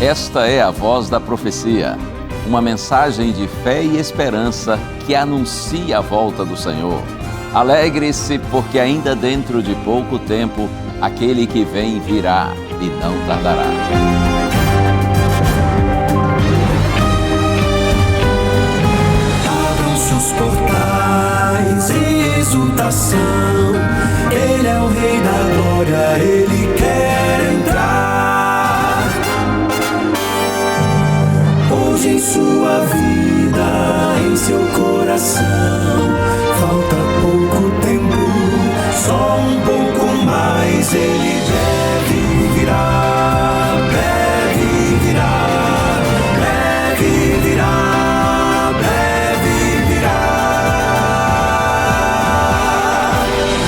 Esta é a Voz da Profecia, uma mensagem de fé e esperança que anuncia a volta do Senhor. Alegre-se, porque ainda dentro de pouco tempo, aquele que vem virá e não tardará. Abram-se os portais em exultação, Ele é o Rei da Glória, Ele quer entrar. Hoje em sua vida, em seu coração, falta pouco tempo, só um pouco mais. Ele deve virar, deve virar, deve virar, deve virar.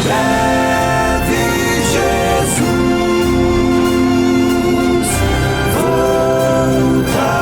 Deve Jesus voltar.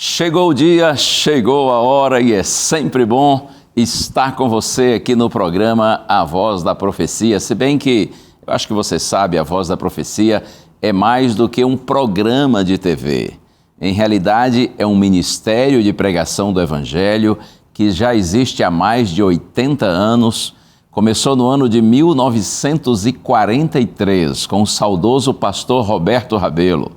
Chegou o dia, chegou a hora e é sempre bom estar com você aqui no programa A Voz da Profecia. Se bem que, eu acho que você sabe, A Voz da Profecia é mais do que um programa de TV. Em realidade, é um ministério de pregação do Evangelho que já existe há mais de 80 anos. Começou no ano de 1943 com o saudoso pastor Roberto Rabelo.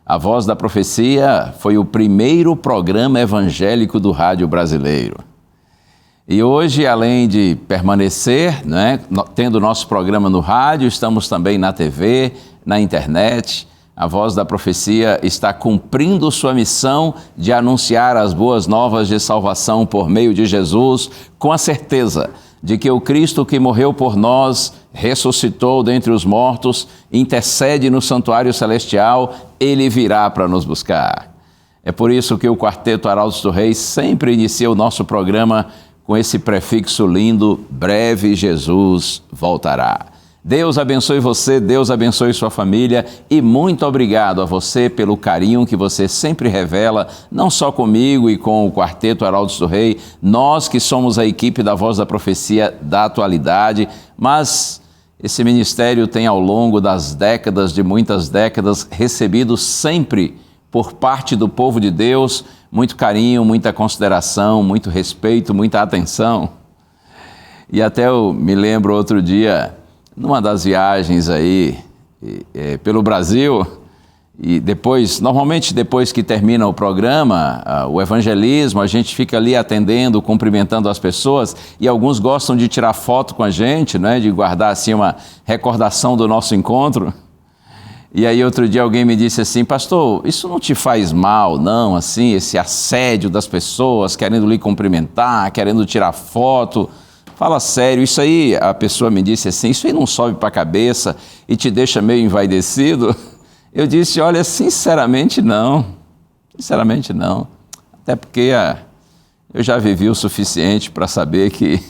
A Voz da Profecia foi o primeiro programa evangélico do rádio brasileiro. E hoje, além de permanecer, tendo nosso programa no rádio, estamos também na TV, na internet. A Voz da Profecia está cumprindo sua missão de anunciar as boas novas de salvação por meio de Jesus, com a certeza de que o Cristo que morreu por nós, ressuscitou dentre os mortos, intercede no santuário celestial, Ele virá para nos buscar. É por isso que o Quarteto Arautos do Rei sempre inicia o nosso programa com esse prefixo lindo, breve Jesus voltará. Deus abençoe você, Deus abençoe sua família e muito obrigado a você pelo carinho que você sempre revela, não só comigo e com o Quarteto Arautos do Rei, nós que somos a equipe da Voz da Profecia da atualidade, mas esse ministério tem ao longo das décadas, de muitas décadas, recebido sempre por parte do povo de Deus muito carinho, muita consideração, muito respeito, muita atenção. E até eu me lembro outro dia, numa das viagens aí pelo Brasil, e normalmente depois que termina o programa, o evangelismo, a gente fica ali atendendo, cumprimentando as pessoas, e alguns gostam de tirar foto com a gente, de guardar assim uma recordação do nosso encontro. E aí outro dia alguém me disse assim: pastor, isso não te faz mal, não, assim, esse assédio das pessoas querendo lhe cumprimentar, querendo tirar foto? Fala sério, isso aí, a pessoa me disse assim, isso aí não sobe para a cabeça e te deixa meio envaidecido? Eu disse, olha, sinceramente não, até porque eu já vivi o suficiente para saber que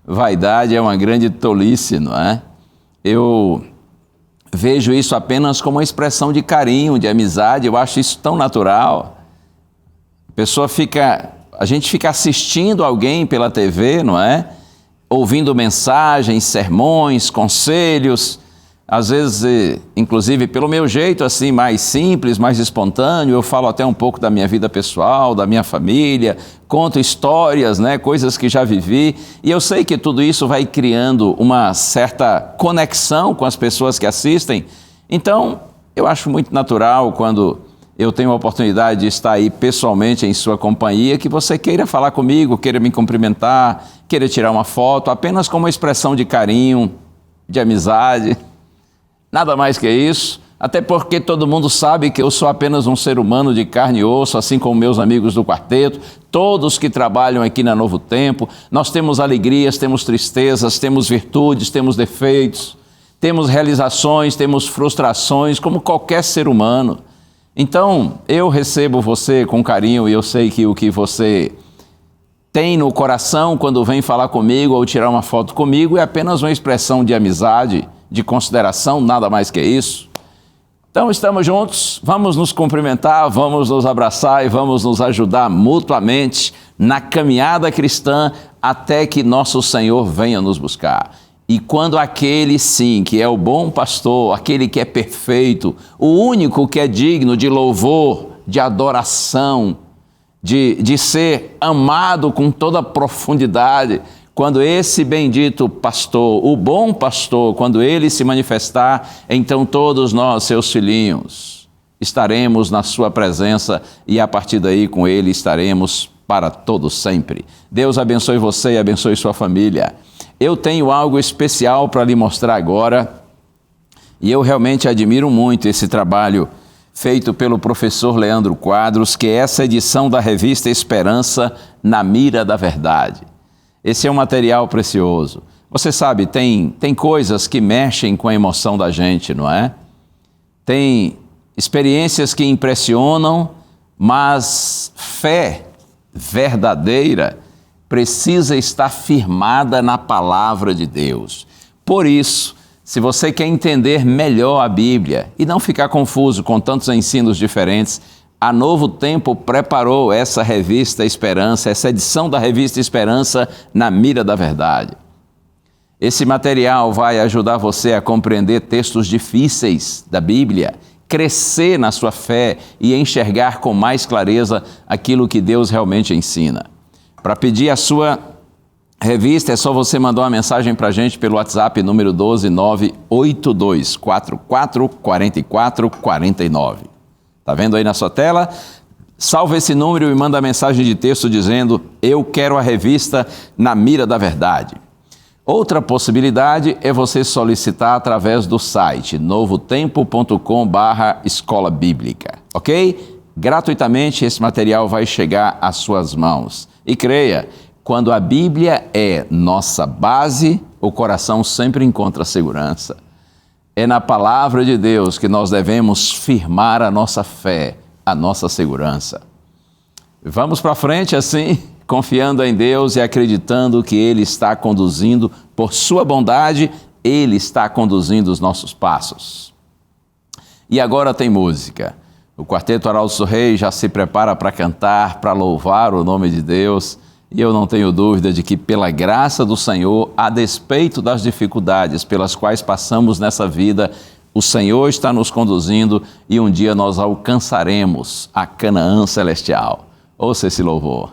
vaidade é uma grande tolice, não é? Eu vejo isso apenas como uma expressão de carinho, de amizade, eu acho isso tão natural. A gente fica assistindo alguém pela TV, não é? Ouvindo mensagens, sermões, conselhos, às vezes, inclusive, pelo meu jeito, assim, mais simples, mais espontâneo, eu falo até um pouco da minha vida pessoal, da minha família, conto histórias, coisas que já vivi, e eu sei que tudo isso vai criando uma certa conexão com as pessoas que assistem. Então, eu acho muito natural quando eu tenho a oportunidade de estar aí pessoalmente em sua companhia, que você queira falar comigo, queira me cumprimentar, queira tirar uma foto, apenas como uma expressão de carinho, de amizade, nada mais que isso, até porque todo mundo sabe que eu sou apenas um ser humano de carne e osso, assim como meus amigos do quarteto, todos que trabalham aqui na Novo Tempo, nós temos alegrias, temos tristezas, temos virtudes, temos defeitos, temos realizações, temos frustrações, como qualquer ser humano. Então, eu recebo você com carinho e eu sei que o que você tem no coração quando vem falar comigo ou tirar uma foto comigo é apenas uma expressão de amizade, de consideração, nada mais que isso. Então estamos juntos, vamos nos cumprimentar, vamos nos abraçar e vamos nos ajudar mutuamente na caminhada cristã até que nosso Senhor venha nos buscar. E quando aquele sim, que é o bom pastor, aquele que é perfeito, o único que é digno de louvor, de adoração, de ser amado com toda profundidade, quando esse bendito pastor, o bom pastor, quando ele se manifestar, então todos nós, seus filhinhos, estaremos na sua presença e a partir daí com ele estaremos para todo sempre. Deus abençoe você e abençoe sua família. Eu tenho algo especial para lhe mostrar agora e eu realmente admiro muito esse trabalho feito pelo professor Leandro Quadros, que é essa edição da revista Esperança na Mira da Verdade. Esse é um material precioso. Você sabe, tem coisas que mexem com a emoção da gente, não é? Tem experiências que impressionam, mas fé verdadeira precisa estar firmada na palavra de Deus. Por isso, se você quer entender melhor a Bíblia e não ficar confuso com tantos ensinos diferentes, a Novo Tempo preparou essa revista Esperança, essa edição da revista Esperança na Mira da Verdade. Esse material vai ajudar você a compreender textos difíceis da Bíblia, crescer na sua fé e enxergar com mais clareza aquilo que Deus realmente ensina. Para pedir a sua revista, é só você mandar uma mensagem para a gente pelo WhatsApp, número 12982444449. Está vendo aí na sua tela? Salva esse número e manda a mensagem de texto dizendo: eu quero a revista na Mira da Verdade. Outra possibilidade é você solicitar através do site novotempo.com/escola bíblica, ok? Gratuitamente esse material vai chegar às suas mãos. E creia, quando a Bíblia é nossa base, o coração sempre encontra segurança. É na palavra de Deus que nós devemos firmar a nossa fé, a nossa segurança. Vamos para frente assim, confiando em Deus e acreditando que Ele está conduzindo, por sua bondade, Ele está conduzindo os nossos passos. E agora tem música. O Quarteto Arauto Sorrei já se prepara para cantar, para louvar o nome de Deus. E eu não tenho dúvida de que, pela graça do Senhor, a despeito das dificuldades pelas quais passamos nessa vida, o Senhor está nos conduzindo e um dia nós alcançaremos a Canaã celestial. Ouça esse louvor.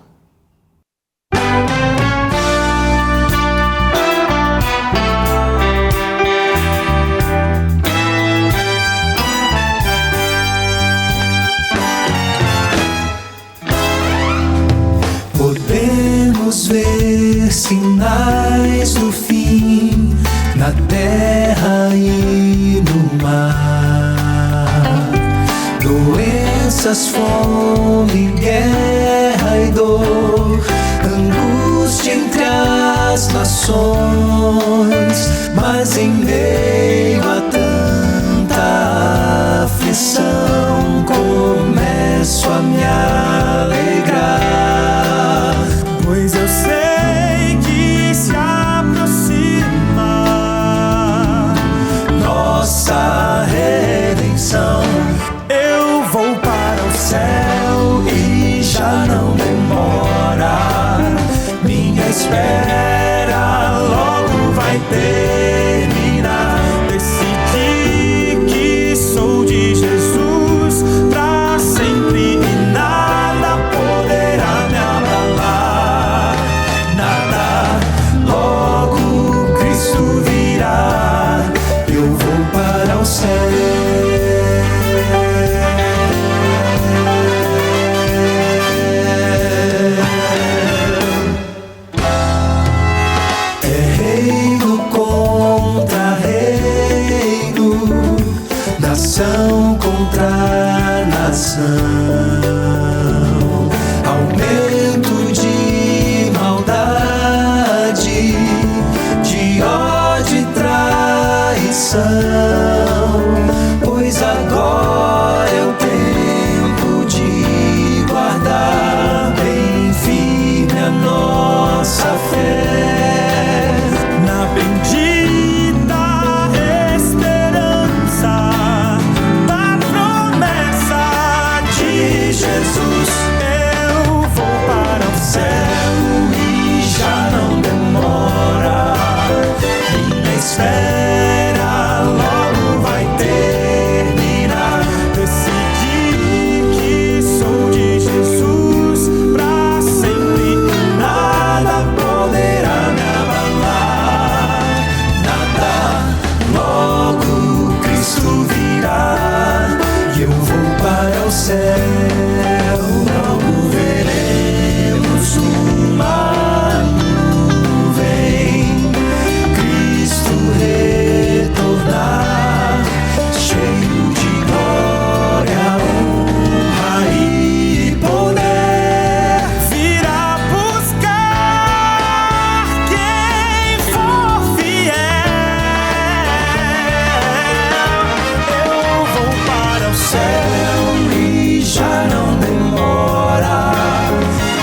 Podemos ver sinais do fim na terra e no mar. Doenças, fome, guerra e dor, angústia entre as nações. Mas em meio a tanta aflição, começo a me alegrar, pois eu sei que se aproxima nossa redenção. Eu vou para o céu e já não demora. Minha espera logo vai terminar. Decidi que sou de Jesus pra sempre e nada poderá me abalar. Nada, logo Cristo virá. Eu vou para o céu. Nação contra nação, aumento de maldade, de ódio e traição, pois agora é o tempo de guardar bem firme a nossa céu, logo veremos uma nuvem, Cristo retornar, cheio de glória, honra e poder. Virá buscar quem for fiel. Eu vou para o céu e já não demora.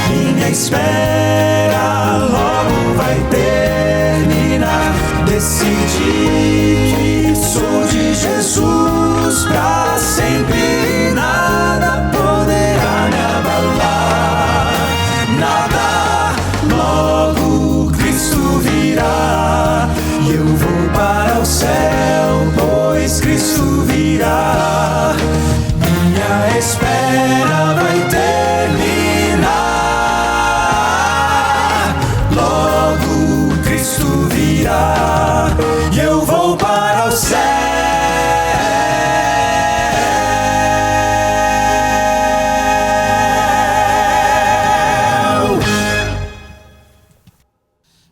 Minha espera logo vai terminar. Decidi que sou de Jesus pra sempre. Nada poderá me abalar. Nada, logo Cristo virá. E eu vou para o céu, pois Cristo virá. Minha espera vai terminar. Logo Cristo virá. E eu vou para o céu.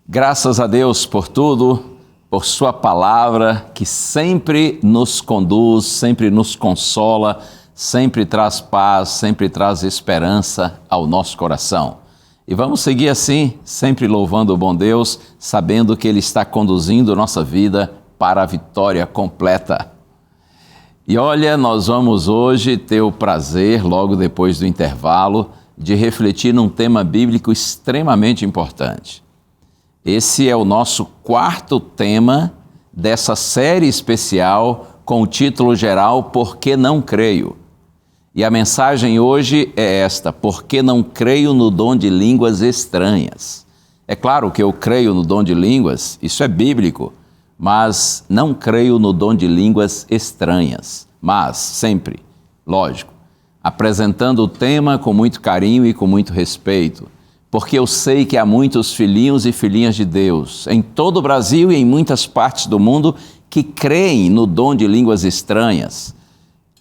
Graças a Deus por tudo, por sua palavra que sempre nos conduz, sempre nos consola, sempre traz paz, sempre traz esperança ao nosso coração. E vamos seguir assim, sempre louvando o bom Deus, sabendo que Ele está conduzindo nossa vida para a vitória completa. E olha, nós vamos hoje ter o prazer, logo depois do intervalo, de refletir num tema bíblico extremamente importante. Esse é o nosso quarto tema dessa série especial com o título geral Por que não creio? E a mensagem hoje é esta: por que não creio no dom de línguas estranhas? É claro que eu creio no dom de línguas, isso é bíblico, mas não creio no dom de línguas estranhas. Mas, sempre, lógico, apresentando o tema com muito carinho e com muito respeito, porque eu sei que há muitos filhinhos e filhinhas de Deus em todo o Brasil e em muitas partes do mundo que creem no dom de línguas estranhas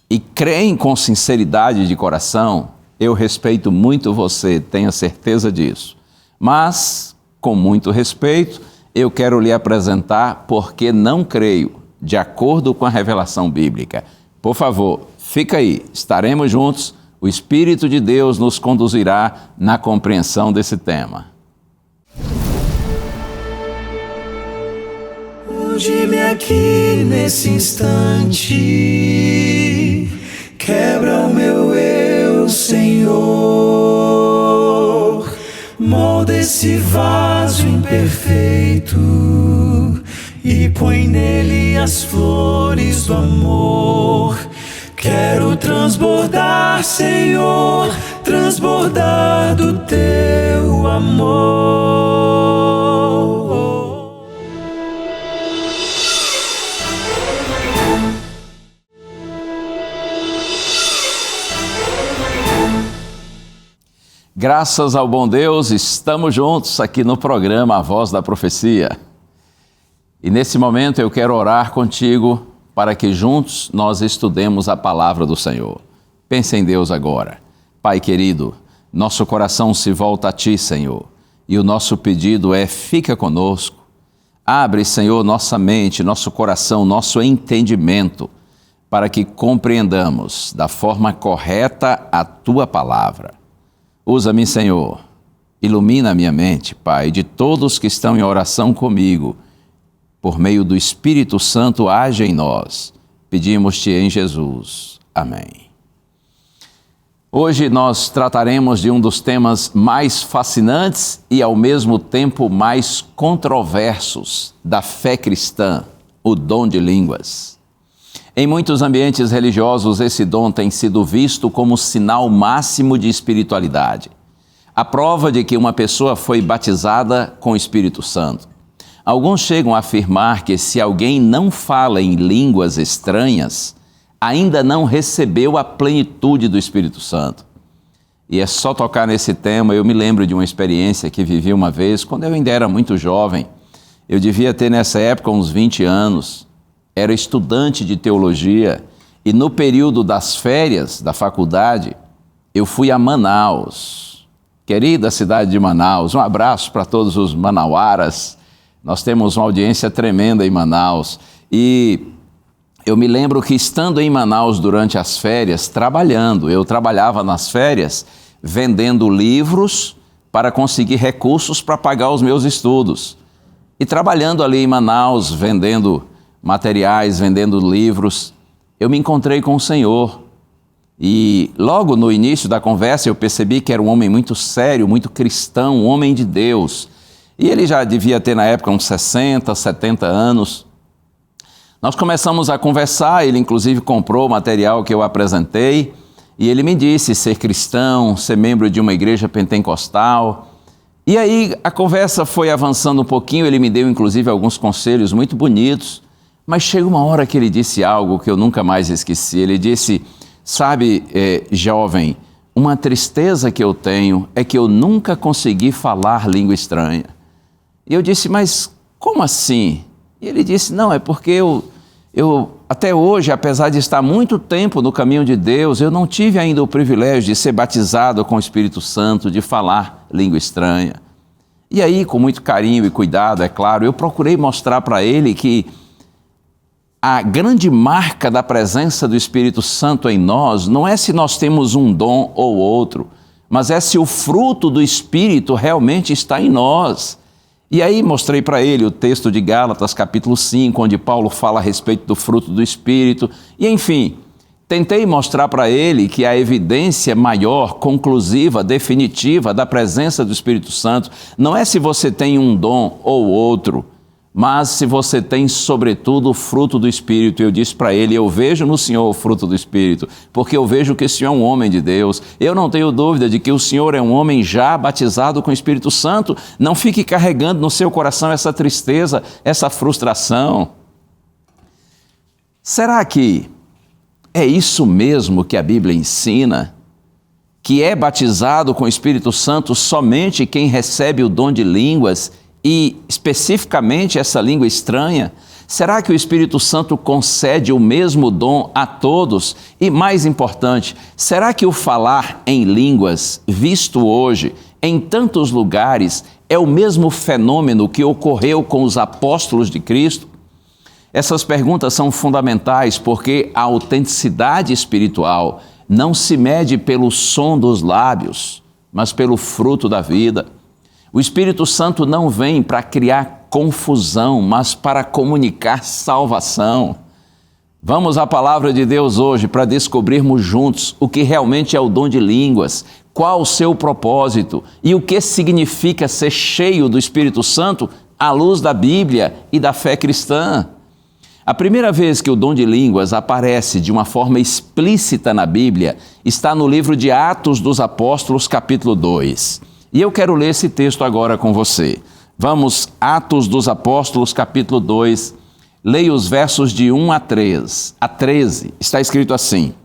e creem com sinceridade de coração. Eu respeito muito você, tenha certeza disso. Mas, com muito respeito, eu quero lhe apresentar porque não creio, de acordo com a revelação bíblica. Por favor, fica aí, estaremos juntos. O Espírito de Deus nos conduzirá na compreensão desse tema. Unge-me aqui nesse instante, quebra o meu eu, Senhor. Molda esse vaso imperfeito e põe nele as flores do amor. Quero transbordar, Senhor, transbordar do teu amor. Graças ao bom Deus, estamos juntos aqui no programa A Voz da Profecia. E nesse momento eu quero orar contigo para que juntos nós estudemos a palavra do Senhor. Pense em Deus agora. Pai querido, nosso coração se volta a Ti, Senhor, e o nosso pedido é: fica conosco. Abre, Senhor, nossa mente, nosso coração, nosso entendimento, para que compreendamos da forma correta a Tua palavra. Usa-me, Senhor, ilumina a minha mente, Pai, de todos que estão em oração comigo. Por meio do Espírito Santo, age em nós. Pedimos-te em Jesus. Amém. Hoje nós trataremos de um dos temas mais fascinantes e, ao mesmo tempo, mais controversos da fé cristã, o dom de línguas. Em muitos ambientes religiosos, esse dom tem sido visto como sinal máximo de espiritualidade. A prova de que uma pessoa foi batizada com o Espírito Santo. Alguns chegam a afirmar que se alguém não fala em línguas estranhas, ainda não recebeu a plenitude do Espírito Santo. E é só tocar nesse tema. Eu me lembro de uma experiência que vivi uma vez, quando eu ainda era muito jovem. Eu devia ter nessa época uns 20 anos. Era estudante de teologia E no período das férias da faculdade, eu fui a Manaus, querida cidade de Manaus. Um abraço para todos os manauaras. Nós temos uma audiência tremenda em Manaus. E eu me lembro que estando em Manaus durante as férias, trabalhando, eu trabalhava nas férias vendendo livros para conseguir recursos para pagar os meus estudos. E trabalhando ali em Manaus, vendendo materiais, vendendo livros, eu me encontrei com o Senhor. E logo no início da conversa eu percebi que era um homem muito sério, muito cristão, um homem de Deus. E ele já devia ter na época uns 60, 70 anos. Nós começamos a conversar, ele inclusive comprou o material que eu apresentei e ele me disse ser cristão, ser membro de uma igreja pentecostal. E aí a conversa foi avançando um pouquinho, ele me deu inclusive alguns conselhos muito bonitos, mas chega uma hora que ele disse algo que eu nunca mais esqueci. Ele disse, sabe, jovem, uma tristeza que eu tenho é que eu nunca consegui falar língua estranha. E eu disse, mas como assim? E ele disse, não, é porque eu até hoje, apesar de estar muito tempo no caminho de Deus, eu não tive ainda o privilégio de ser batizado com o Espírito Santo, de falar língua estranha. E aí, com muito carinho e cuidado, é claro, eu procurei mostrar para ele que a grande marca da presença do Espírito Santo em nós não é se nós temos um dom ou outro, mas é se o fruto do Espírito realmente está em nós. E aí mostrei para ele o texto de Gálatas, capítulo 5, onde Paulo fala a respeito do fruto do Espírito. E enfim, tentei mostrar para ele que a evidência maior, conclusiva, definitiva da presença do Espírito Santo não é se você tem um dom ou outro, mas se você tem, sobretudo, o fruto do Espírito. Eu disse para ele, eu vejo no Senhor o fruto do Espírito, porque eu vejo que o Senhor é um homem de Deus. Eu não tenho dúvida de que o Senhor é um homem já batizado com o Espírito Santo. Não fique carregando no seu coração essa tristeza, essa frustração. Será que é isso mesmo que a Bíblia ensina? Que é batizado com o Espírito Santo somente quem recebe o dom de línguas e especificamente essa língua estranha? Será que o Espírito Santo concede o mesmo dom a todos? E mais importante, será que o falar em línguas, visto hoje em tantos lugares, é o mesmo fenômeno que ocorreu com os apóstolos de Cristo? Essas perguntas são fundamentais porque a autenticidade espiritual não se mede pelo som dos lábios, mas pelo fruto da vida. O Espírito Santo não vem para criar confusão, mas para comunicar salvação. Vamos à palavra de Deus hoje para descobrirmos juntos o que realmente é o dom de línguas, qual o seu propósito e o que significa ser cheio do Espírito Santo à luz da Bíblia e da fé cristã. A primeira vez que o dom de línguas aparece de uma forma explícita na Bíblia está no livro de Atos dos Apóstolos, capítulo 2. E eu quero ler esse texto agora com você. Vamos, Atos dos Apóstolos, capítulo 2, leia os versos de 1 a 13. Está escrito assim: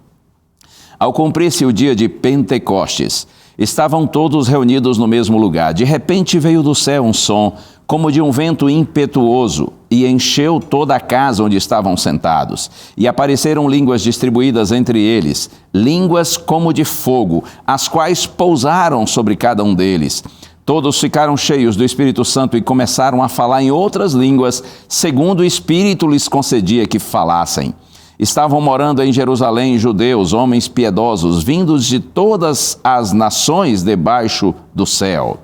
Ao cumprir-se o dia de Pentecostes, estavam todos reunidos no mesmo lugar. De repente veio do céu um som, como de um vento impetuoso, e encheu toda a casa onde estavam sentados. E apareceram línguas distribuídas entre eles, línguas como de fogo, as quais pousaram sobre cada um deles. Todos ficaram cheios do Espírito Santo e começaram a falar em outras línguas, segundo o Espírito lhes concedia que falassem. Estavam morando em Jerusalém judeus, homens piedosos, vindos de todas as nações debaixo do céu.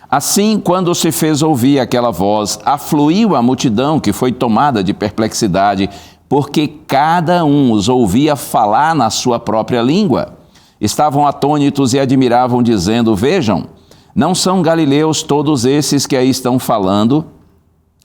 Assim, quando se fez ouvir aquela voz, afluiu a multidão que foi tomada de perplexidade, porque cada um os ouvia falar na sua própria língua. Estavam atônitos e admiravam, dizendo: Vejam, não são galileus todos esses que aí estão falando?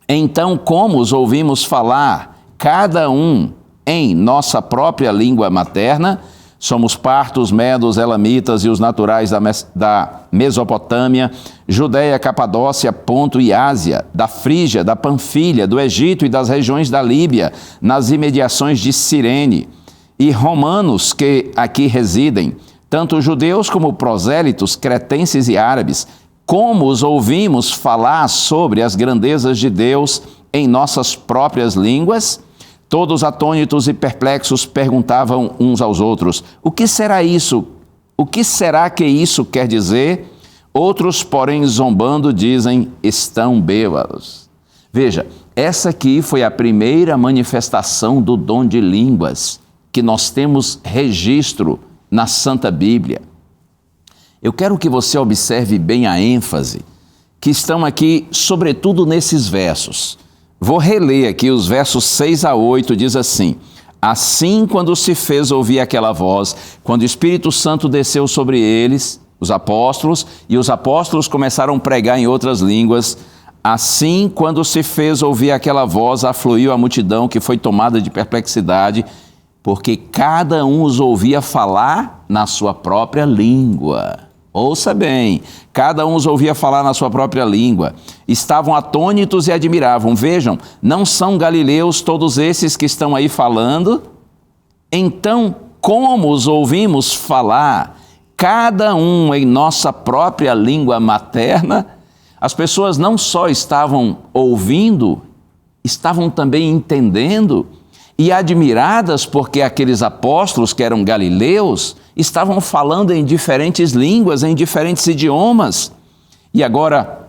Então, como os ouvimos falar, cada um em nossa própria língua materna? Somos partos, medos, elamitas e os naturais da Mesopotâmia, Judéia, Capadócia, Ponto e Ásia, da Frígia, da Panfilha, do Egito e das regiões da Líbia, nas imediações de Cirene, e romanos que aqui residem, tanto judeus como prosélitos, cretenses e árabes, como os ouvimos falar sobre as grandezas de Deus em nossas próprias línguas? Todos atônitos e perplexos perguntavam uns aos outros: o que será isso? O que será que isso quer dizer? Outros, porém, zombando, dizem: estão bêbados. Veja, essa aqui foi a primeira manifestação do dom de línguas que nós temos registro na Santa Bíblia. Eu quero que você observe bem a ênfase que estão aqui, sobretudo nesses versos. Vou reler aqui os versos 6 a 8, diz assim: assim, quando se fez ouvir aquela voz, quando o Espírito Santo desceu sobre eles, os apóstolos, e os apóstolos começaram a pregar em outras línguas, assim, quando se fez ouvir aquela voz, afluiu a multidão, que foi tomada de perplexidade, porque cada um os ouvia falar na sua própria língua. Ouça bem, cada um os ouvia falar na sua própria língua. Estavam atônitos e admiravam. Vejam, não são galileus todos esses que estão aí falando? Então, como os ouvimos falar, cada um em nossa própria língua materna? As pessoas não só estavam ouvindo, estavam também entendendo e admiradas porque aqueles apóstolos que eram galileus estavam falando em diferentes línguas, em diferentes idiomas. E agora,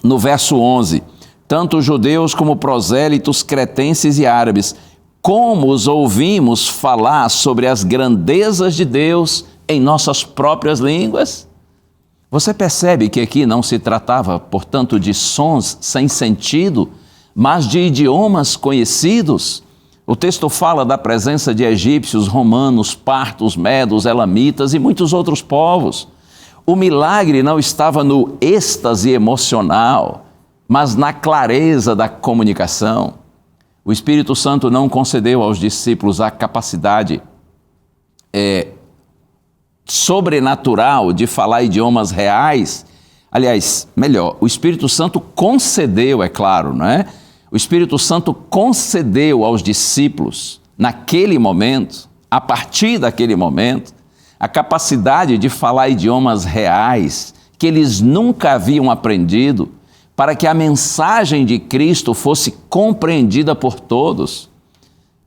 no verso 11, tanto judeus como prosélitos, cretenses e árabes, como os ouvimos falar sobre as grandezas de Deus em nossas próprias línguas? Você percebe que aqui não se tratava, portanto, de sons sem sentido, mas de idiomas conhecidos? O texto fala da presença de egípcios, romanos, partos, medos, elamitas e muitos outros povos. O milagre não estava no êxtase emocional, mas na clareza da comunicação. O Espírito Santo não concedeu aos discípulos a capacidade sobrenatural de falar idiomas reais. Aliás, melhor, o Espírito Santo concedeu, é claro, não é? O Espírito Santo concedeu aos discípulos, naquele momento, a partir daquele momento, a capacidade de falar idiomas reais que eles nunca haviam aprendido, para que a mensagem de Cristo fosse compreendida por todos.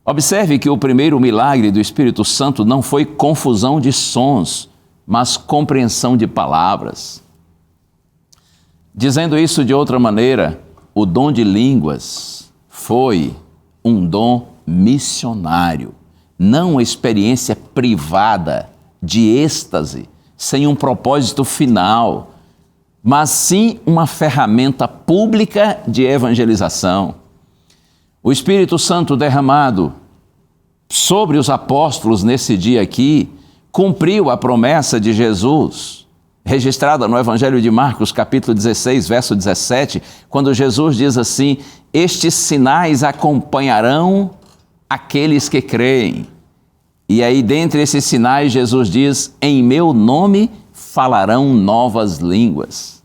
Observe que o primeiro milagre do Espírito Santo não foi confusão de sons, mas compreensão de palavras. Dizendo isso de outra maneira, o dom de línguas foi um dom missionário, não uma experiência privada de êxtase, sem um propósito final, mas sim uma ferramenta pública de evangelização. O Espírito Santo derramado sobre os apóstolos nesse dia aqui cumpriu a promessa de Jesus, registrada no Evangelho de Marcos, capítulo 16, verso 17, quando Jesus diz assim: estes sinais acompanharão aqueles que creem. E aí, dentre esses sinais, Jesus diz: em meu nome falarão novas línguas.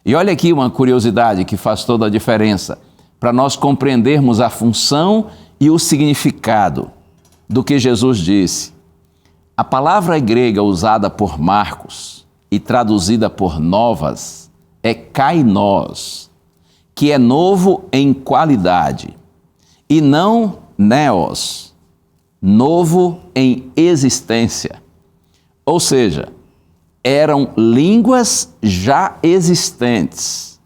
E olha aqui uma curiosidade que faz toda a diferença, para nós compreendermos a função e o significado do que Jesus disse. A palavra grega usada por Marcos e traduzida por novas é kainos, que é novo em qualidade, e não neos, novo em existência. Ou seja, eram línguas já existentes,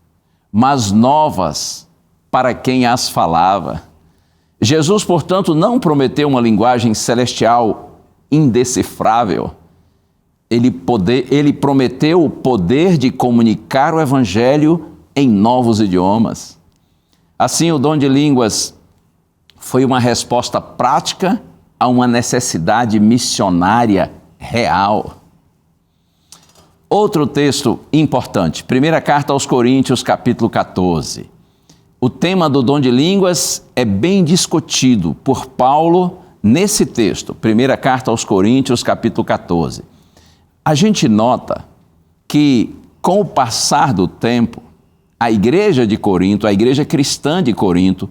mas novas para quem as falava. Jesus, portanto, não prometeu uma linguagem celestial indecifrável. Ele prometeu o poder de comunicar o Evangelho em novos idiomas. Assim, o dom de línguas foi uma resposta prática a uma necessidade missionária real. Outro texto importante, primeira carta aos Coríntios, capítulo 14. O tema do dom de línguas é bem discutido por Paulo nesse texto, primeira carta aos Coríntios, capítulo 14. A gente nota que, com o passar do tempo, a igreja de Corinto, a igreja cristã de Corinto,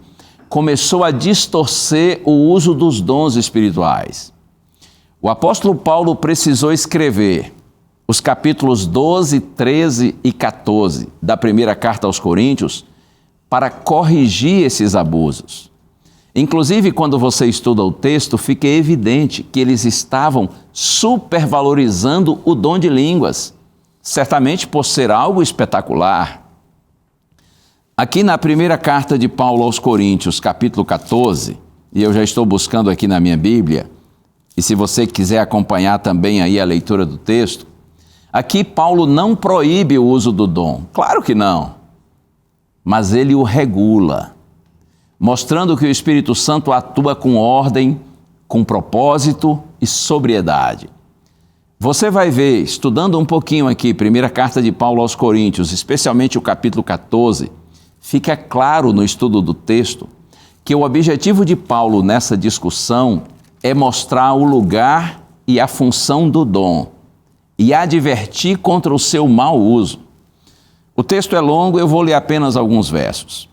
começou a distorcer o uso dos dons espirituais. O apóstolo Paulo precisou escrever os capítulos 12, 13 e 14 da primeira carta aos Coríntios para corrigir esses abusos. Inclusive, quando você estuda o texto, fica evidente que eles estavam supervalorizando o dom de línguas, certamente por ser algo espetacular. Aqui na primeira carta de Paulo aos Coríntios, capítulo 14, e eu já estou buscando aqui na minha Bíblia, e se você quiser acompanhar também aí a leitura do texto, aqui Paulo não proíbe o uso do dom, claro que não, mas ele o regula, mostrando que o Espírito Santo atua com ordem, com propósito e sobriedade. Você vai ver, estudando um pouquinho aqui, primeira carta de Paulo aos Coríntios, especialmente o capítulo 14, fica claro no estudo do texto que o objetivo de Paulo nessa discussão é mostrar o lugar e a função do dom e advertir contra o seu mau uso. O texto é longo, eu vou ler apenas alguns versos.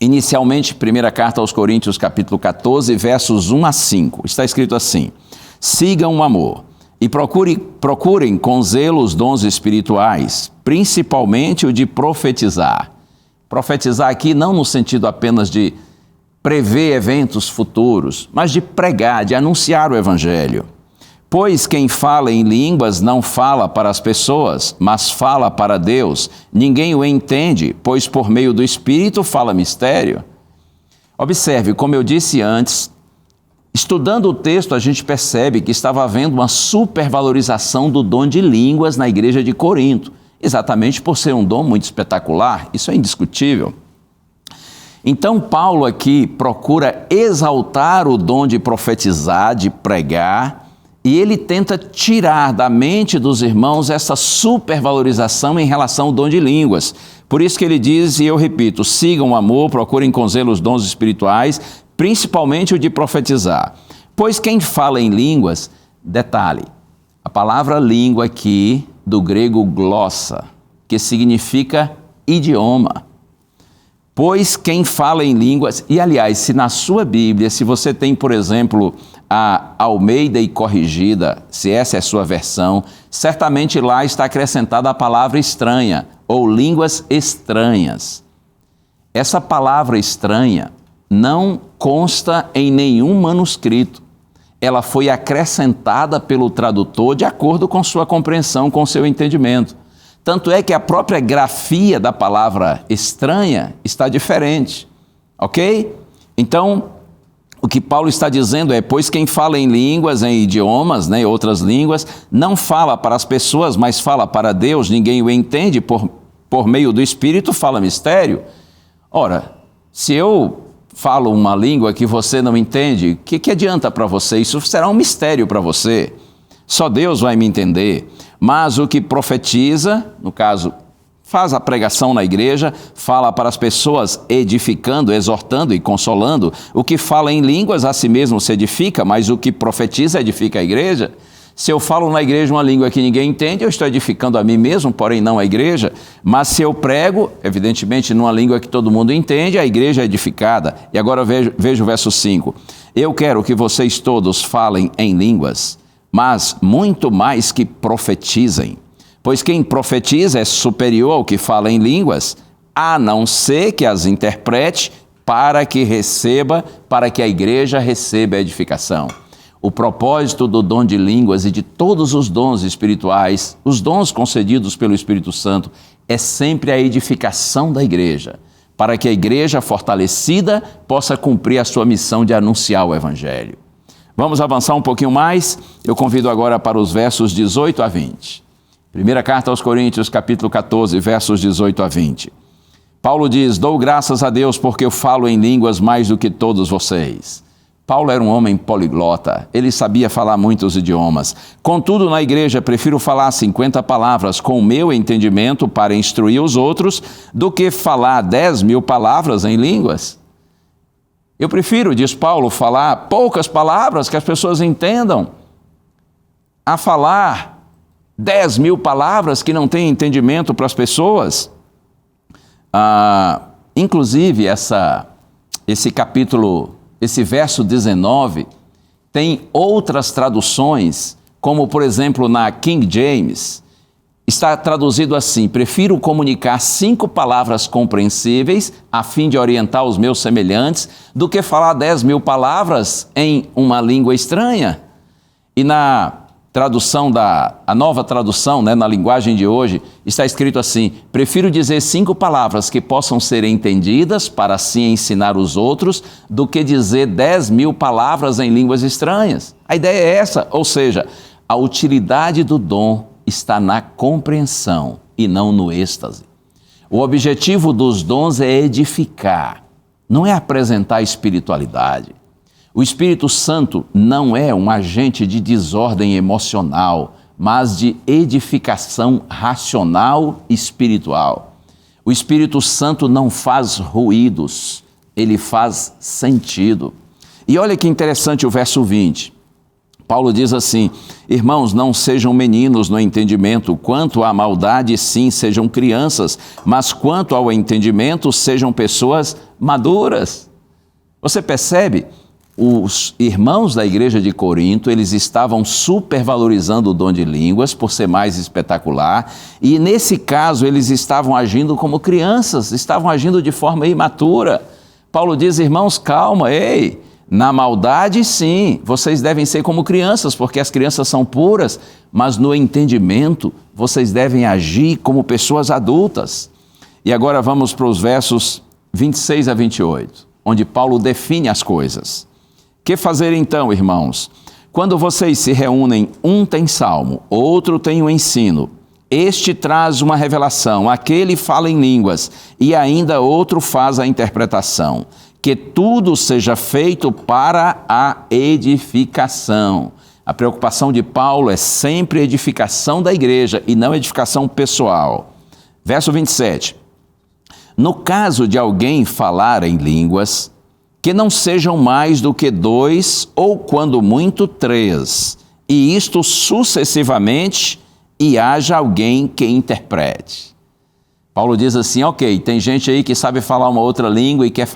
Inicialmente, primeira carta aos Coríntios, capítulo 14, versos 1 a 5. Está escrito assim: sigam o amor e procurem com zelo os dons espirituais, principalmente o de profetizar. Profetizar aqui não no sentido apenas de prever eventos futuros, mas de pregar, de anunciar o Evangelho. Pois quem fala em línguas não fala para as pessoas, mas fala para Deus. Ninguém o entende, pois por meio do Espírito fala mistério. Observe, como eu disse antes, estudando o texto, a gente percebe que estava havendo uma supervalorização do dom de línguas na igreja de Corinto, exatamente por ser um dom muito espetacular, isso é indiscutível. Então, Paulo aqui procura exaltar o dom de profetizar, de pregar, e ele tenta tirar da mente dos irmãos essa supervalorização em relação ao dom de línguas. Por isso que ele diz, e eu repito, sigam o amor, procurem com zelo os dons espirituais, principalmente o de profetizar. Pois quem fala em línguas, detalhe, a palavra língua aqui, do grego glossa, que significa idioma. Pois quem fala em línguas, e aliás, se na sua Bíblia, se você tem, por exemplo, a Almeida e Corrigida, se essa é a sua versão, certamente lá está acrescentada a palavra estranha, ou línguas estranhas. Essa palavra estranha não consta em nenhum manuscrito. Ela foi acrescentada pelo tradutor de acordo com sua compreensão, com seu entendimento. Tanto é que a própria grafia da palavra estranha está diferente, ok? Então, o que Paulo está dizendo é, pois quem fala em línguas, em idiomas, outras línguas, não fala para as pessoas, mas fala para Deus, ninguém o entende, por meio do Espírito fala mistério. Ora, se eu falo uma língua que você não entende, o que adianta para você? Isso será um mistério para você. Só Deus vai me entender. Mas o que profetiza, no caso, faz a pregação na igreja, fala para as pessoas edificando, exortando e consolando. O que fala em línguas a si mesmo se edifica, mas o que profetiza edifica a igreja. Se eu falo na igreja uma língua que ninguém entende, eu estou edificando a mim mesmo, porém não a igreja. Mas se eu prego, evidentemente numa língua que todo mundo entende, a igreja é edificada. E agora veja o verso 5. Eu quero que vocês todos falem em línguas, mas muito mais que profetizem. Pois quem profetiza é superior ao que fala em línguas, a não ser que as interprete para que a igreja receba a edificação. O propósito do dom de línguas e de todos os dons espirituais, os dons concedidos pelo Espírito Santo, é sempre a edificação da igreja, para que a igreja fortalecida possa cumprir a sua missão de anunciar o Evangelho. Vamos avançar um pouquinho mais? Eu convido agora para os versos 18 a 20. Primeira carta aos Coríntios, capítulo 14, versos 18 a 20. Paulo diz, dou graças a Deus porque eu falo em línguas mais do que todos vocês. Paulo era um homem poliglota, ele sabia falar muitos idiomas. Contudo, na igreja, prefiro falar 50 palavras com o meu entendimento para instruir os outros do que falar 10.000 palavras em línguas. Eu prefiro, diz Paulo, falar poucas palavras que as pessoas entendam, a falar 10.000 palavras que não têm entendimento para as pessoas. Inclusive, esse capítulo, esse verso 19, tem outras traduções, como por exemplo na King James, está traduzido assim: prefiro comunicar 5 palavras compreensíveis a fim de orientar os meus semelhantes do que falar 10.000 palavras em uma língua estranha. E na tradução a nova tradução, na linguagem de hoje, está escrito assim: prefiro dizer 5 palavras que possam ser entendidas para assim ensinar os outros do que dizer 10.000 palavras em línguas estranhas. A ideia é essa, ou seja, a utilidade do dom está na compreensão e não no êxtase. O objetivo dos dons é edificar, não é apresentar espiritualidade. O Espírito Santo não é um agente de desordem emocional, mas de edificação racional e espiritual. O Espírito Santo não faz ruídos, ele faz sentido. E olha que interessante o verso 20. Paulo diz assim: irmãos, não sejam meninos no entendimento, quanto à maldade, sim, sejam crianças, mas quanto ao entendimento, sejam pessoas maduras. Você percebe? Os irmãos da igreja de Corinto, eles estavam supervalorizando o dom de línguas por ser mais espetacular, e nesse caso eles estavam agindo como crianças, estavam agindo de forma imatura. Paulo diz: irmãos, calma, ei, na maldade, sim, vocês devem ser como crianças, porque as crianças são puras, mas no entendimento, vocês devem agir como pessoas adultas. E agora vamos para os versos 26 a 28, onde Paulo define as coisas. Que fazer então, irmãos? Quando vocês se reúnem, um tem salmo, outro tem o ensino, este traz uma revelação, aquele fala em línguas, e ainda outro faz a interpretação. Que tudo seja feito para a edificação. A preocupação de Paulo é sempre a edificação da igreja e não a edificação pessoal. Verso 27. No caso de alguém falar em línguas, que não sejam mais do que 2 ou, quando muito, 3, e isto sucessivamente, e haja alguém que interprete. Paulo diz assim: ok, tem gente aí que sabe falar uma outra língua e quer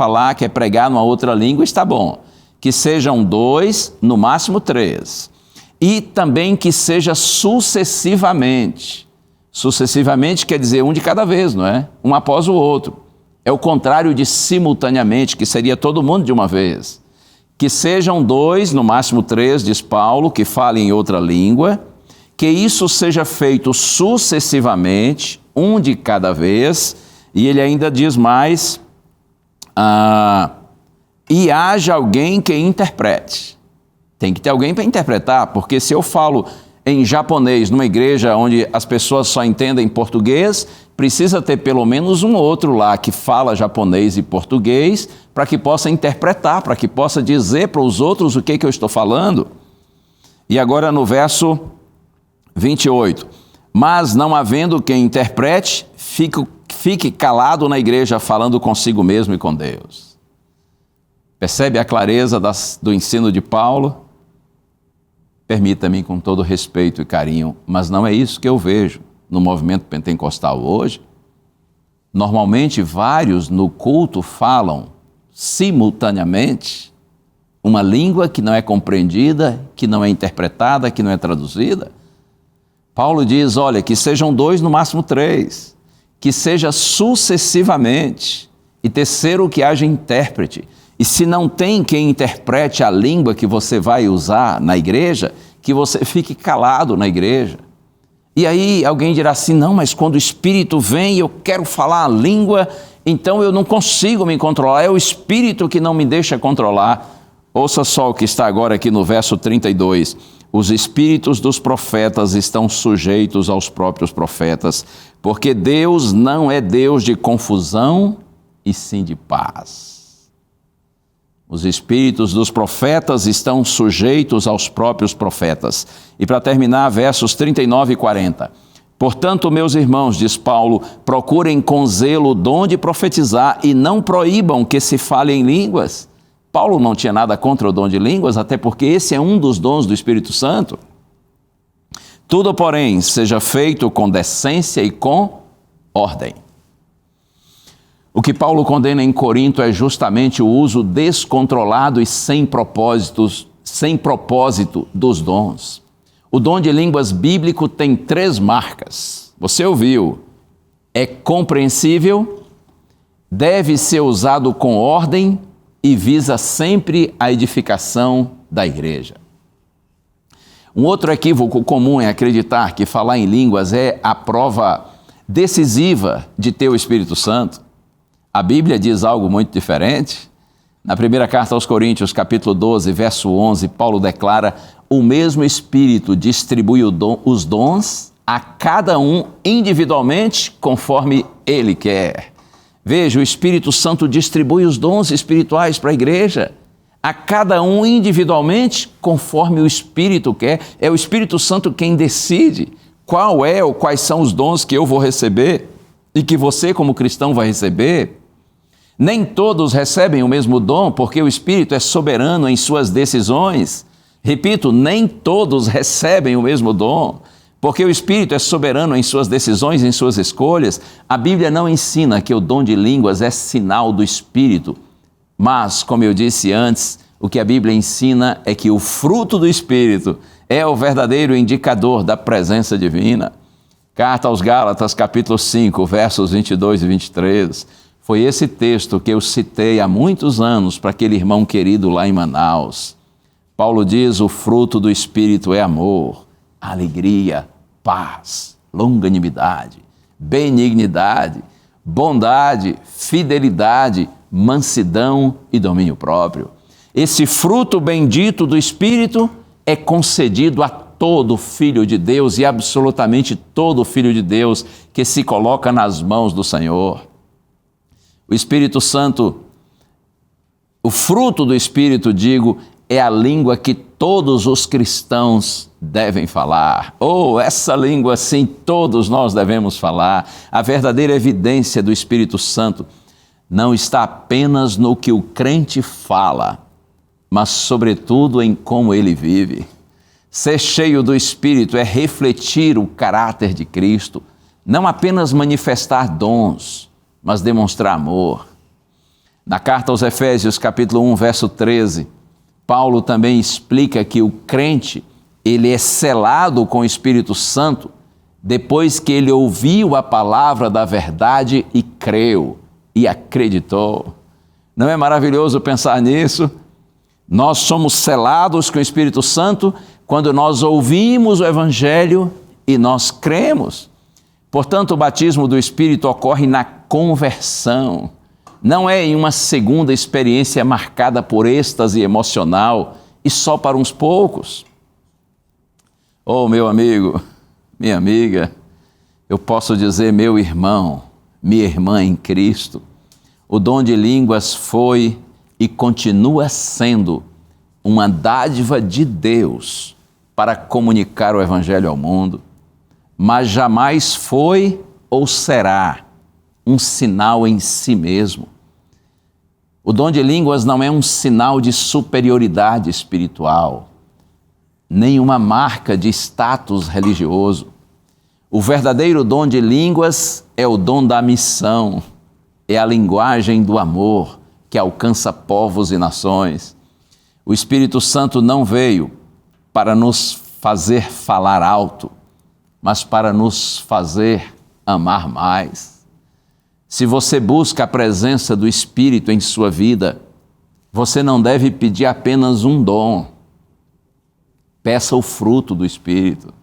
pregar numa outra língua, está bom. Que sejam 2, no máximo 3. E também que seja sucessivamente. Sucessivamente quer dizer um de cada vez, não é? Um após o outro. É o contrário de simultaneamente, que seria todo mundo de uma vez. Que sejam 2, no máximo 3, diz Paulo, que falem em outra língua. Que isso seja feito sucessivamente, um de cada vez, e ele ainda diz mais, e haja alguém que interprete. Tem que ter alguém para interpretar, porque se eu falo em japonês numa igreja onde as pessoas só entendem português, precisa ter pelo menos um outro lá que fala japonês e português, para que possa interpretar, para que possa dizer para os outros o que eu estou falando. E agora no verso 28. Mas não havendo quem interprete, fique calado na igreja, falando consigo mesmo e com Deus. Percebe a clareza do ensino de Paulo? Permita-me, com todo respeito e carinho, mas não é isso que eu vejo no movimento pentecostal hoje. Normalmente, vários no culto falam simultaneamente uma língua que não é compreendida, que não é interpretada, que não é traduzida. Paulo diz, olha, que sejam 2, no máximo 3, que seja sucessivamente, e terceiro, que haja intérprete. E se não tem quem interprete a língua que você vai usar na igreja, que você fique calado na igreja. E aí alguém dirá assim, não, mas quando o Espírito vem e eu quero falar a língua, então eu não consigo me controlar, é o Espírito que não me deixa controlar. Ouça só o que está agora aqui no verso 32. Os espíritos dos profetas estão sujeitos aos próprios profetas, porque Deus não é Deus de confusão, e sim de paz. Os espíritos dos profetas estão sujeitos aos próprios profetas. E para terminar, versos 39 e 40. Portanto, meus irmãos, diz Paulo, procurem com zelo o dom de profetizar e não proíbam que se fale em línguas. Paulo não tinha nada contra o dom de línguas, até porque esse é um dos dons do Espírito Santo. Tudo, porém, seja feito com decência e com ordem. O que Paulo condena em Corinto é justamente o uso descontrolado e sem propósito dos dons. O dom de línguas bíblico tem 3 marcas. Você ouviu, é compreensível, deve ser usado com ordem e visa sempre a edificação da igreja. Um outro equívoco comum é acreditar que falar em línguas é a prova decisiva de ter o Espírito Santo. A Bíblia diz algo muito diferente. Na primeira carta aos Coríntios, capítulo 12, verso 11, Paulo declara: o mesmo Espírito distribui os dons a cada um individualmente, conforme Ele quer. Veja, o Espírito Santo distribui os dons espirituais para a igreja, a cada um individualmente, conforme o Espírito quer. É o Espírito Santo quem decide qual é ou quais são os dons que eu vou receber e que você, como cristão, vai receber. Nem todos recebem o mesmo dom, porque o Espírito é soberano em suas decisões. Repito, nem todos recebem o mesmo dom, porque o Espírito é soberano em suas decisões, em suas escolhas. A Bíblia não ensina que o dom de línguas é sinal do Espírito, mas, como eu disse antes, o que a Bíblia ensina é que o fruto do Espírito é o verdadeiro indicador da presença divina. Carta aos Gálatas, capítulo 5, versos 22 e 23. Foi esse texto que eu citei há muitos anos para aquele irmão querido lá em Manaus. Paulo diz: o fruto do Espírito é amor, alegria, paz, longanimidade, benignidade, bondade, fidelidade, mansidão e domínio próprio. Esse fruto bendito do Espírito é concedido a todo filho de Deus e absolutamente todo filho de Deus que se coloca nas mãos do Senhor. O Espírito Santo, o fruto do Espírito, digo, é a língua que todos os cristãos devem falar. Essa língua, sim, todos nós devemos falar. A verdadeira evidência do Espírito Santo não está apenas no que o crente fala, mas sobretudo em como ele vive. Ser cheio do Espírito é refletir o caráter de Cristo, não apenas manifestar dons, mas demonstrar amor. Na carta aos Efésios, capítulo 1, verso 13, Paulo também explica que o crente, ele é selado com o Espírito Santo depois que ele ouviu a palavra da verdade e creu e acreditou. Não é maravilhoso pensar nisso? Nós somos selados com o Espírito Santo quando nós ouvimos o Evangelho e nós cremos. Portanto, o batismo do Espírito ocorre na conversão. Não é em uma segunda experiência marcada por êxtase emocional e só para uns poucos. Meu amigo, minha amiga, eu posso dizer meu irmão, minha irmã em Cristo, o dom de línguas foi e continua sendo uma dádiva de Deus para comunicar o Evangelho ao mundo, mas jamais foi ou será um sinal em si mesmo. O dom de línguas não é um sinal de superioridade espiritual, nem uma marca de status religioso. O verdadeiro dom de línguas é o dom da missão, é a linguagem do amor que alcança povos e nações. O Espírito Santo não veio para nos fazer falar alto, mas para nos fazer amar mais. Se você busca a presença do Espírito em sua vida, você não deve pedir apenas um dom. Peça o fruto do Espírito.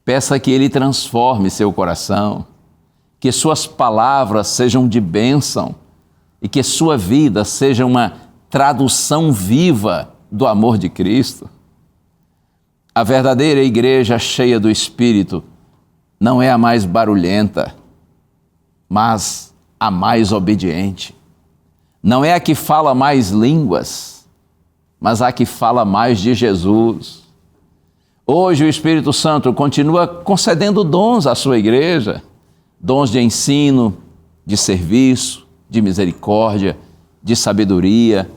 Peça que Ele transforme seu coração, que suas palavras sejam de bênção e que sua vida seja uma tradução viva do amor de Cristo. A verdadeira igreja cheia do Espírito não é a mais barulhenta, mas a mais obediente. Não é a que fala mais línguas, mas a que fala mais de Jesus. Hoje o Espírito Santo continua concedendo dons à sua igreja, dons de ensino, de serviço, de misericórdia, de sabedoria,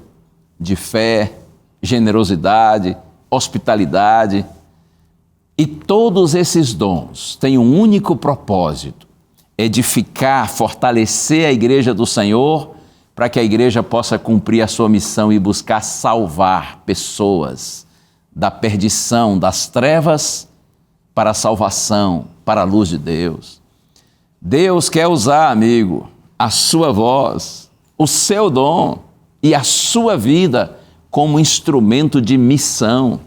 de fé, generosidade, hospitalidade. E todos esses dons têm um único propósito: edificar, fortalecer a igreja do Senhor, para que a igreja possa cumprir a sua missão e buscar salvar pessoas da perdição, das trevas, para a salvação, para a luz de Deus. Deus quer usar, amigo, a sua voz, o seu dom e a sua vida como instrumento de missão.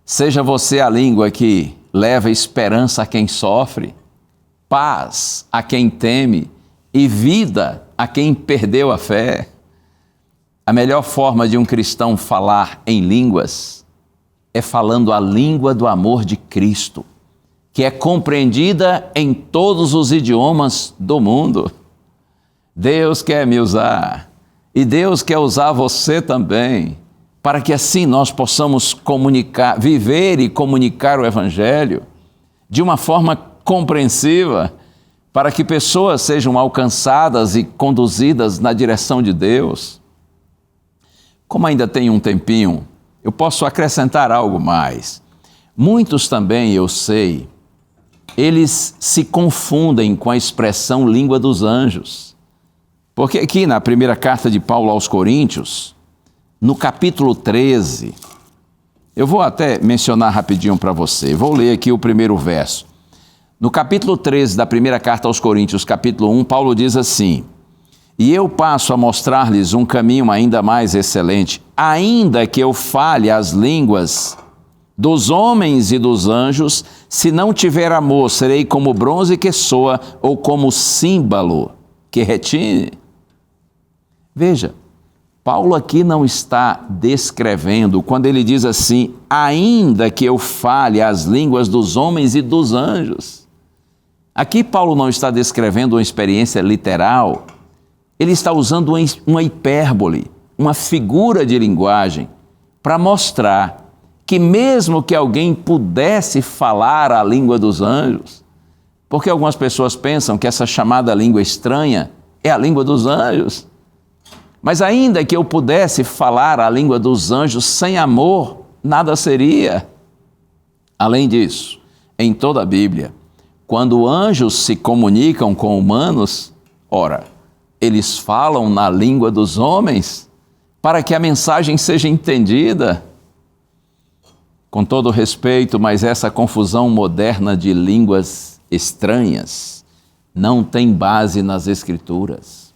Seja você a língua que leva esperança a quem sofre, paz a quem teme e vida a quem perdeu a fé. A melhor forma de um cristão falar em línguas é falando a língua do amor de Cristo, que é compreendida em todos os idiomas do mundo. Deus quer me usar e Deus quer usar você também, para que assim nós possamos comunicar, viver e comunicar o Evangelho de uma forma compreensiva, para que pessoas sejam alcançadas e conduzidas na direção de Deus. Como ainda tem um tempinho, eu posso acrescentar algo mais. Muitos também, eu sei, eles se confundem com a expressão língua dos anjos. Porque aqui na primeira carta de Paulo aos Coríntios, no capítulo 13, eu vou até mencionar rapidinho para você, vou ler aqui o primeiro verso. No capítulo 13 da primeira carta aos Coríntios, capítulo 1, Paulo diz assim: e eu passo a mostrar-lhes um caminho ainda mais excelente, ainda que eu fale as línguas dos homens e dos anjos, se não tiver amor, serei como bronze que soa ou como símbolo que retine. Veja, Paulo aqui não está descrevendo, quando ele diz assim, ainda que eu fale as línguas dos homens e dos anjos. Aqui Paulo não está descrevendo uma experiência literal, ele está usando uma hipérbole, uma figura de linguagem, para mostrar que mesmo que alguém pudesse falar a língua dos anjos, porque algumas pessoas pensam que essa chamada língua estranha é a língua dos anjos, mas ainda que eu pudesse falar a língua dos anjos sem amor, nada seria. Além disso, em toda a Bíblia, quando anjos se comunicam com humanos, ora, eles falam na língua dos homens para que a mensagem seja entendida. Com todo respeito, mas essa confusão moderna de línguas estranhas não tem base nas Escrituras.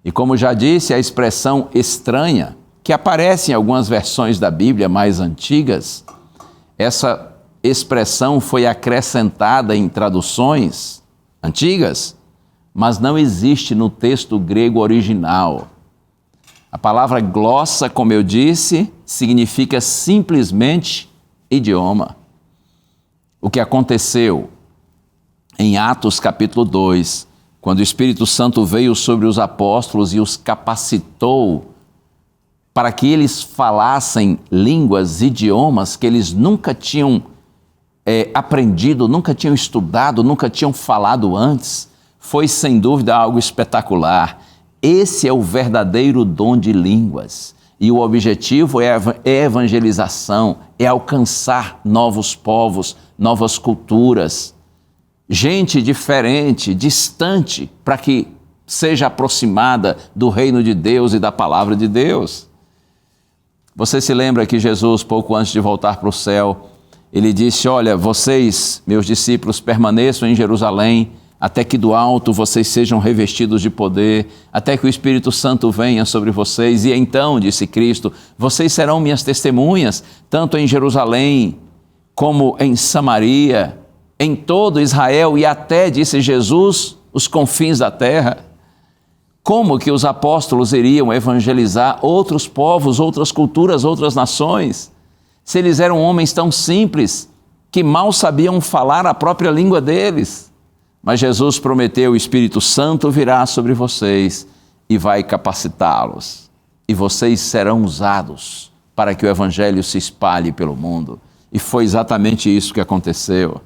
E como já disse, a expressão estranha, que aparece em algumas versões da Bíblia mais antigas, essa expressão foi acrescentada em traduções antigas, mas não existe no texto grego original. A palavra glossa, como eu disse, significa simplesmente idioma. O que aconteceu em Atos capítulo 2, quando o Espírito Santo veio sobre os apóstolos e os capacitou para que eles falassem línguas, idiomas que eles nunca tinham aprendido, nunca tinham estudado, nunca tinham falado antes, foi sem dúvida algo espetacular. Esse é o verdadeiro dom de línguas. E o objetivo é evangelização, é alcançar novos povos, novas culturas, gente diferente, distante, para que seja aproximada do reino de Deus e da palavra de Deus. Você se lembra que Jesus, pouco antes de voltar para o céu, ele disse, olha, vocês, meus discípulos, permaneçam em Jerusalém, até que do alto vocês sejam revestidos de poder, até que o Espírito Santo venha sobre vocês. E então, disse Cristo, vocês serão minhas testemunhas, tanto em Jerusalém como em Samaria, em todo Israel e até, disse Jesus, os confins da terra. Como que os apóstolos iriam evangelizar outros povos, outras culturas, outras nações, se eles eram homens tão simples que mal sabiam falar a própria língua deles? Mas Jesus prometeu, o Espírito Santo virá sobre vocês e vai capacitá-los. E vocês serão usados para que o Evangelho se espalhe pelo mundo. E foi exatamente isso que aconteceu.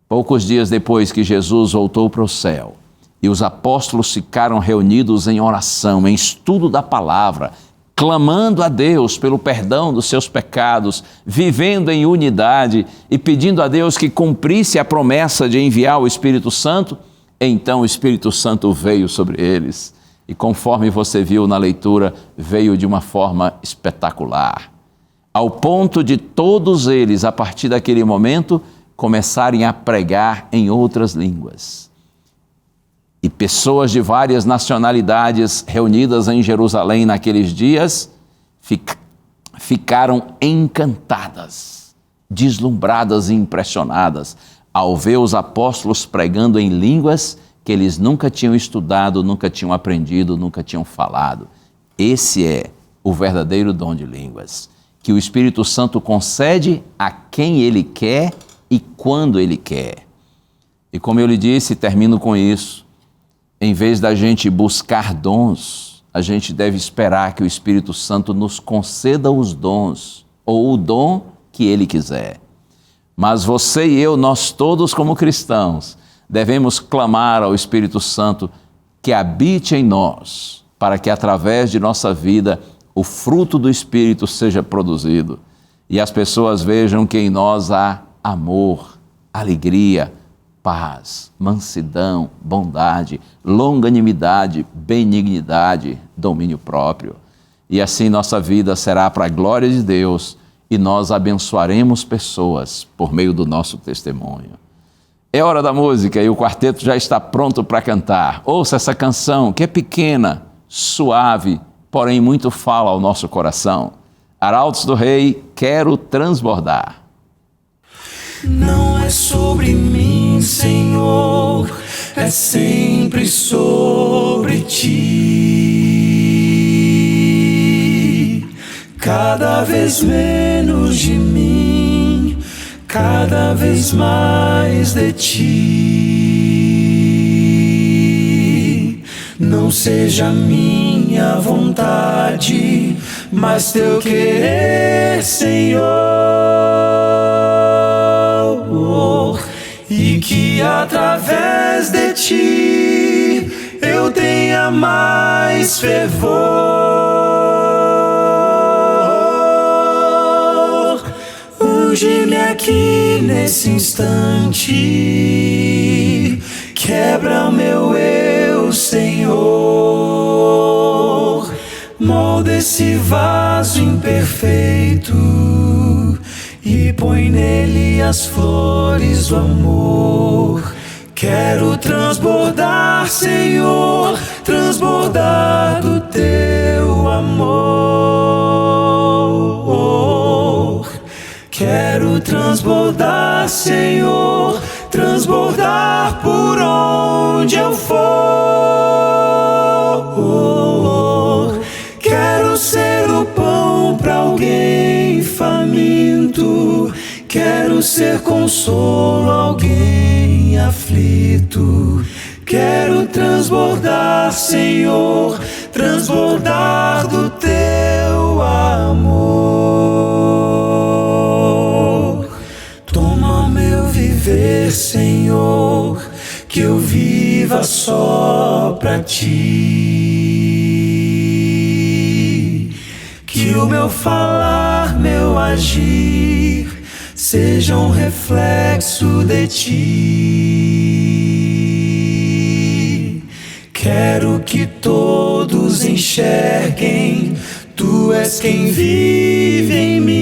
Poucos dias depois que Jesus voltou para o céu, e os apóstolos ficaram reunidos em oração, em estudo da palavra, clamando a Deus pelo perdão dos seus pecados, vivendo em unidade e pedindo a Deus que cumprisse a promessa de enviar o Espírito Santo, então o Espírito Santo veio sobre eles. E conforme você viu na leitura, veio de uma forma espetacular. Ao ponto de todos eles, a partir daquele momento, começarem a pregar em outras línguas. E pessoas de várias nacionalidades reunidas em Jerusalém naqueles dias ficaram encantadas, deslumbradas e impressionadas ao ver os apóstolos pregando em línguas que eles nunca tinham estudado, nunca tinham aprendido, nunca tinham falado. Esse é o verdadeiro dom de línguas, que o Espírito Santo concede a quem Ele quer e quando Ele quer. E como eu lhe disse, termino com isso, em vez da gente buscar dons, a gente deve esperar que o Espírito Santo nos conceda os dons, ou o dom que Ele quiser. Mas você e eu, nós todos como cristãos, devemos clamar ao Espírito Santo que habite em nós, para que através de nossa vida o fruto do Espírito seja produzido e as pessoas vejam que em nós há amor, alegria, paz, mansidão, bondade, longanimidade, benignidade, domínio próprio. E assim nossa vida será para a glória de Deus e nós abençoaremos pessoas por meio do nosso testemunho. É hora da música e o quarteto já está pronto para cantar. Ouça essa canção que é pequena, suave, porém muito fala ao nosso coração. Arautos do Rei, Quero Transbordar. Não é sobre mim, Senhor, é sempre sobre ti. Cada vez menos de mim, cada vez mais de ti. Não seja minha vontade, mas teu querer, Senhor. E que através de ti eu tenha mais fervor. Unge-me aqui nesse instante, quebra o meu eu, Senhor. Molda esse vaso imperfeito e põe nele as flores do amor. Quero transbordar, Senhor, transbordar do teu amor. Quero transbordar, Senhor, transbordar por onde eu for. Quero ser o pão para alguém faminto, quero ser consolo a alguém aflito. Quero transbordar, Senhor, transbordar do teu amor. Toma meu viver, Senhor, que eu viva só pra ti. Que o meu falar, meu agir seja um reflexo de ti. Quero que todos enxerguem, tu és quem vive em mim.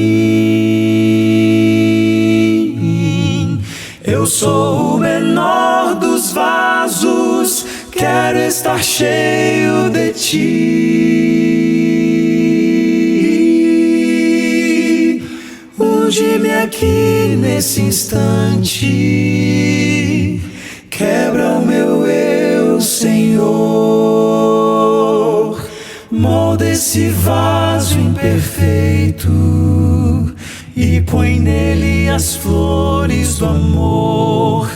Eu sou o menor dos vasos, quero estar cheio de ti. Unge-me aqui nesse instante, quebra o meu eu, Senhor. Molda esse vaso imperfeito e põe nele as flores do amor.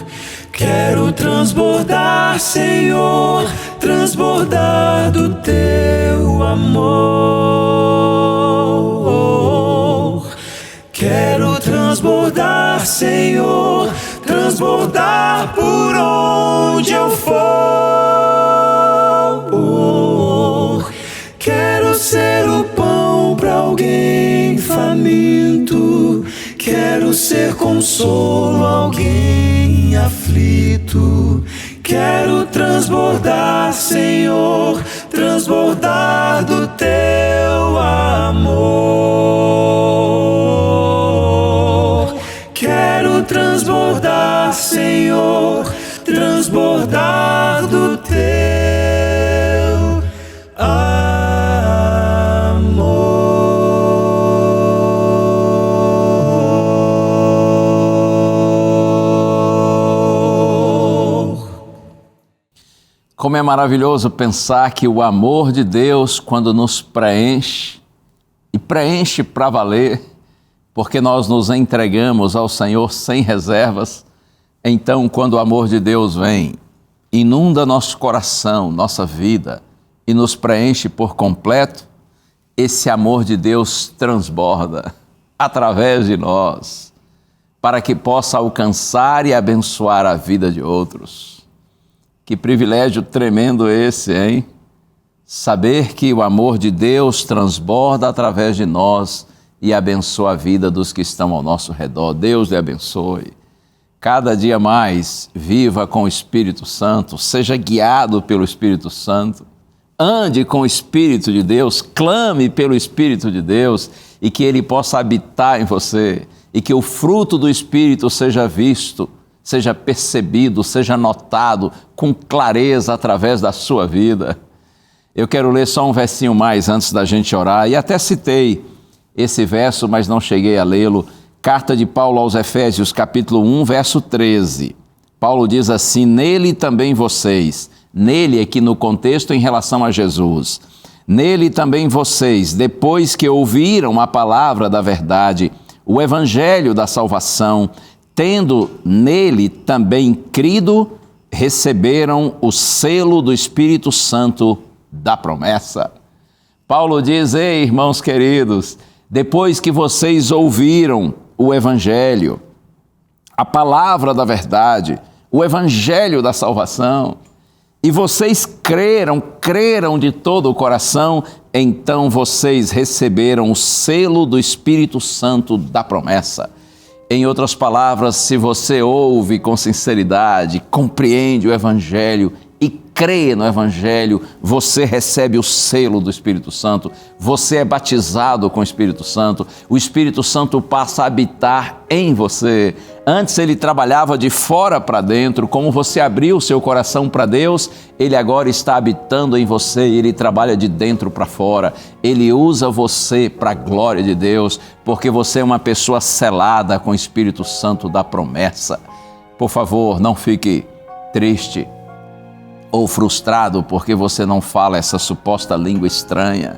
Quero transbordar, Senhor, transbordar do teu amor. Quero transbordar, Senhor, transbordar por onde eu for. Quero ser o pão para alguém faminto, quero ser consolo a alguém aflito. Quero transbordar, Senhor, transbordar do teu amor. Quero quero transbordar, Senhor, transbordar do teu amor. Como é maravilhoso pensar que o amor de Deus, quando nos preenche, e preenche para valer, porque nós nos entregamos ao Senhor sem reservas, então quando o amor de Deus vem, inunda nosso coração, nossa vida, e nos preenche por completo, esse amor de Deus transborda através de nós, para que possa alcançar e abençoar a vida de outros. Que privilégio tremendo esse, hein? Saber que o amor de Deus transborda através de nós e abençoa a vida dos que estão ao nosso redor. Deus lhe abençoe. Cada dia mais, viva com o Espírito Santo, seja guiado pelo Espírito Santo, ande com o Espírito de Deus, clame pelo Espírito de Deus e que Ele possa habitar em você e que o fruto do Espírito seja visto, seja percebido, seja notado com clareza através da sua vida. Eu quero ler só um versinho mais antes da gente orar, e até citei esse verso, mas não cheguei a lê-lo. Carta de Paulo aos Efésios, capítulo 1, verso 13. Paulo diz assim: nele também vocês, nele aqui no contexto em relação a Jesus, nele também vocês, depois que ouviram a palavra da verdade, o evangelho da salvação, tendo nele também crido, receberam o selo do Espírito Santo da promessa. Paulo diz: ei, irmãos queridos, depois que vocês ouviram o evangelho, a palavra da verdade, o evangelho da salvação, e vocês creram de todo o coração, então vocês receberam o selo do Espírito Santo da promessa. Em outras palavras, se você ouve com sinceridade, compreende o evangelho e crê no evangelho, você recebe o selo do Espírito Santo, você é batizado com o Espírito Santo passa a habitar em você. Antes ele trabalhava de fora para dentro, como você abriu o seu coração para Deus, ele agora está habitando em você e ele trabalha de dentro para fora. Ele usa você para a glória de Deus, porque você é uma pessoa selada com o Espírito Santo da promessa. Por favor, não fique triste ou frustrado porque você não fala essa suposta língua estranha.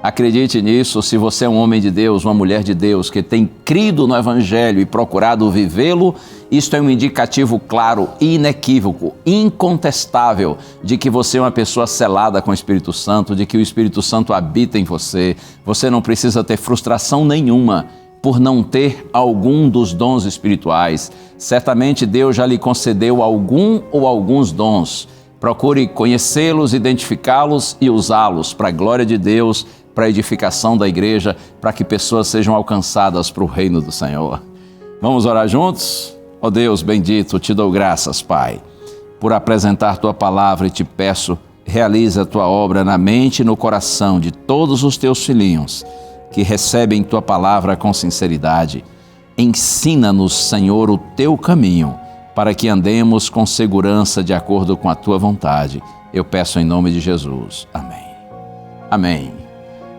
Acredite nisso, se você é um homem de Deus, uma mulher de Deus, que tem crido no Evangelho e procurado vivê-lo, isto é um indicativo claro, inequívoco, incontestável, de que você é uma pessoa selada com o Espírito Santo, de que o Espírito Santo habita em você. Você não precisa ter frustração nenhuma por não ter algum dos dons espirituais. Certamente Deus já lhe concedeu algum ou alguns dons. Procure conhecê-los, identificá-los e usá-los para a glória de Deus, para a edificação da igreja, para que pessoas sejam alcançadas para o reino do Senhor. Vamos orar juntos? Ó Deus bendito, te dou graças, Pai, por apresentar Tua palavra e te peço, realiza a Tua obra na mente e no coração de todos os Teus filhinhos que recebem Tua palavra com sinceridade. Ensina-nos, Senhor, o Teu caminho, para que andemos com segurança de acordo com a Tua vontade. Eu peço em nome de Jesus. Amém. Amém.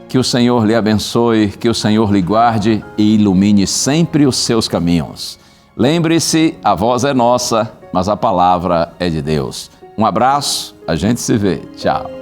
Que o Senhor lhe abençoe, que o Senhor lhe guarde e ilumine sempre os seus caminhos. Lembre-se, a voz é nossa, mas a palavra é de Deus. Um abraço, a gente se vê. Tchau.